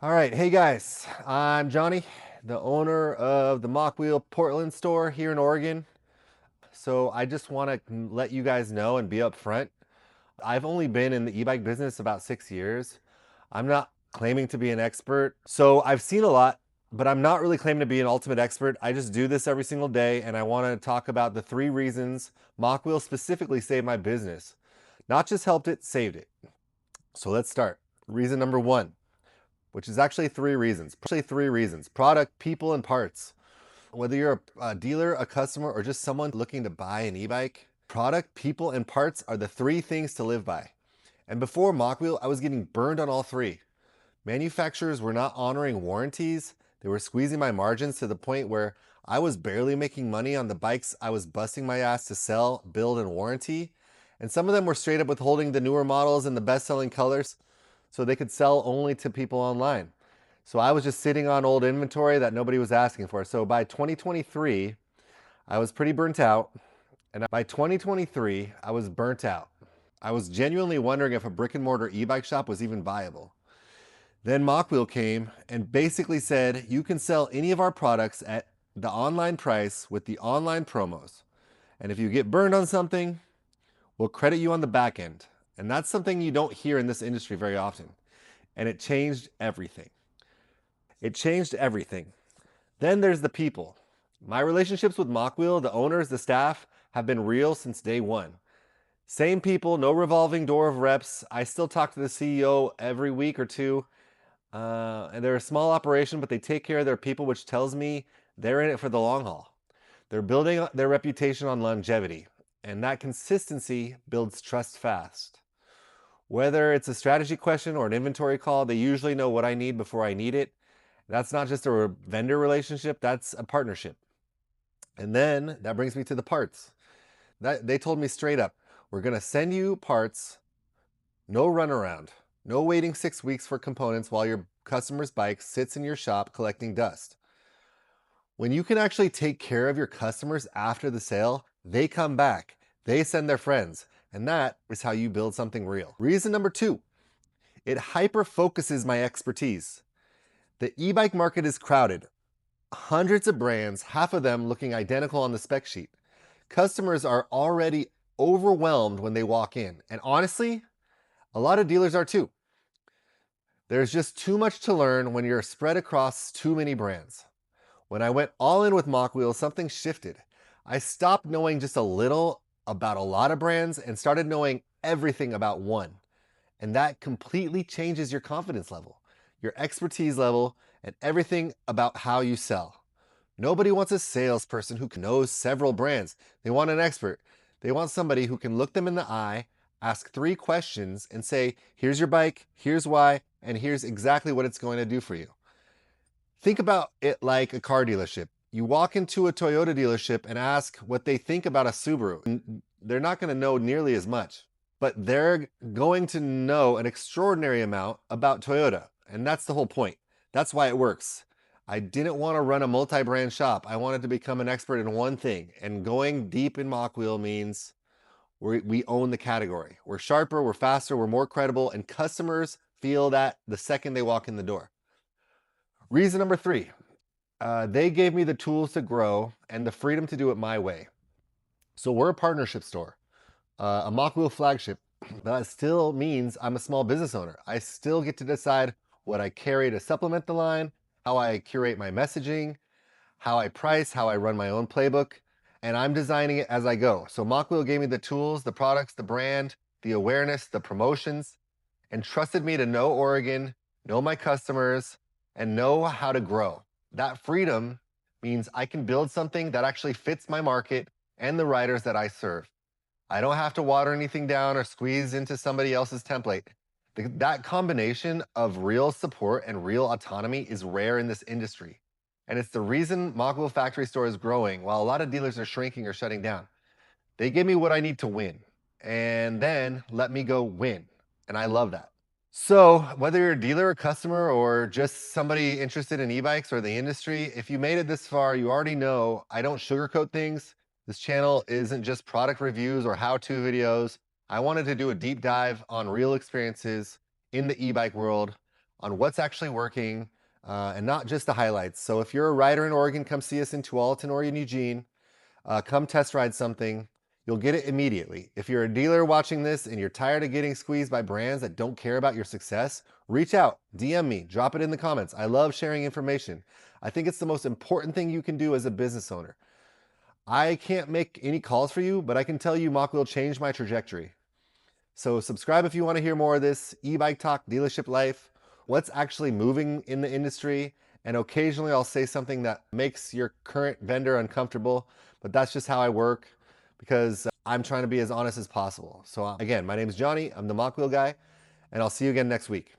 All right, hey guys, I'm Johnny, the owner of the Mokwheel Portland store here in Oregon. So I just want to let you guys know and be upfront. I've only been in the e-bike business about 6 years. I'm not claiming to be an expert. So I've seen a lot, but I'm not really claiming to be an ultimate expert. I just do this every single day, and I want to talk about the 3 reasons Mokwheel specifically saved my business. Not just helped it, saved it. So let's start. Reason number 1, which is actually 3 reasons. Product, people, and parts. Whether you're a dealer, a customer, or just someone looking to buy an e-bike, product, people, and parts are the 3 things to live by. And before Mokwheel, I was getting burned on all 3. Manufacturers were not honoring warranties. They were squeezing my margins to the point where I was barely making money on the bikes I was busting my ass to sell, build, and warranty. And some of them were straight up withholding the newer models and the best-selling colors so they could sell only to people online. So I was just sitting on old inventory that nobody was asking for. So by 2023, I was pretty burnt out. And by 2023, I was burnt out. I was genuinely wondering if a brick and mortar e-bike shop was even viable. Then Mokwheel came and basically said, you can sell any of our products at the online price with the online promos. And if you get burned on something, we'll credit you on the back end. And that's something you don't hear in this industry very often. And it changed everything. It changed everything. Then there's the people. My relationships with Mokwheel, the owners, the staff, have been real since day one. Same people, no revolving door of reps. I still talk to the CEO every week or two. And they're a small operation, but they take care of their people, which tells me they're in it for the long haul. They're building their reputation on longevity, and that consistency builds trust fast. Whether it's a strategy question or an inventory call, they usually know what I need before I need it. That's not just a vendor relationship, that's a partnership. And then that brings me to the parts. They told me straight up, we're going to send you parts, no runaround, no waiting 6 weeks for components while your customer's bike sits in your shop collecting dust. When you can actually take care of your customers after the sale, they come back, they send their friends, and that is how you build something real. Reason number 2, it hyper focuses my expertise. The e-bike market is crowded. Hundreds of brands, half of them looking identical on the spec sheet. Customers are already overwhelmed when they walk in. And honestly, a lot of dealers are too. There's just too much to learn when you're spread across too many brands. When I went all in with Mokwheel, something shifted. I stopped knowing just a little about a lot of brands and started knowing everything about one. And that completely changes your confidence level, your expertise level, and everything about how you sell. Nobody wants a salesperson who knows several brands. They want an expert. They want somebody who can look them in the eye, ask 3 questions, and say, here's your bike, here's why, and here's exactly what it's going to do for you. Think about it like a car dealership. You walk into a Toyota dealership and ask what they think about a Subaru. They're not going to know nearly as much, but they're going to know an extraordinary amount about Toyota. And that's the whole point. That's why it works. I didn't want to run a multi-brand shop. I wanted to become an expert in one thing. And going deep in Mokwheel means we own the category. We're sharper, we're faster, we're more credible, and customers feel that the second they walk in the door. Reason number 3, they gave me the tools to grow and the freedom to do it my way. So we're a partnership store, a Mokwheel flagship, but that still means I'm a small business owner. I still get to decide what I carry to supplement the line, how I curate my messaging, how I price, how I run my own playbook, and I'm designing it as I go. So Mokwheel gave me the tools, the products, the brand, the awareness, the promotions, and trusted me to know Oregon, know my customers, and know how to grow. That freedom means I can build something that actually fits my market and the riders that I serve. I don't have to water anything down or squeeze into somebody else's template. That combination of real support and real autonomy is rare in this industry. And it's the reason Mokwheel Factory Store is growing while a lot of dealers are shrinking or shutting down. They give me what I need to win and then let me go win. And I love that. So whether you're a dealer, a customer, or just somebody interested in e-bikes or the industry, if you made it this far, you already know I don't sugarcoat things. This channel isn't just product reviews or how-to videos. I wanted to do a deep dive on real experiences in the e-bike world, on what's actually working and not just the highlights. So if you're a rider in Oregon, come see us in Tualatin or in Eugene. Come test ride something. You'll get it immediately. If you're a dealer watching this and you're tired of getting squeezed by brands that don't care about your success, reach out, DM me, drop it in the comments. I love sharing information. I think it's the most important thing you can do as a business owner. I can't make any calls for you, but I can tell you Mokwheel changed my trajectory. So subscribe if you want to hear more of this e-bike talk, dealership life, what's actually moving in the industry, and occasionally I'll say something that makes your current vendor uncomfortable, but that's just how I work because I'm trying to be as honest as possible. So again, my name is Johnny, I'm the Mokwheel guy, and I'll see you again next week.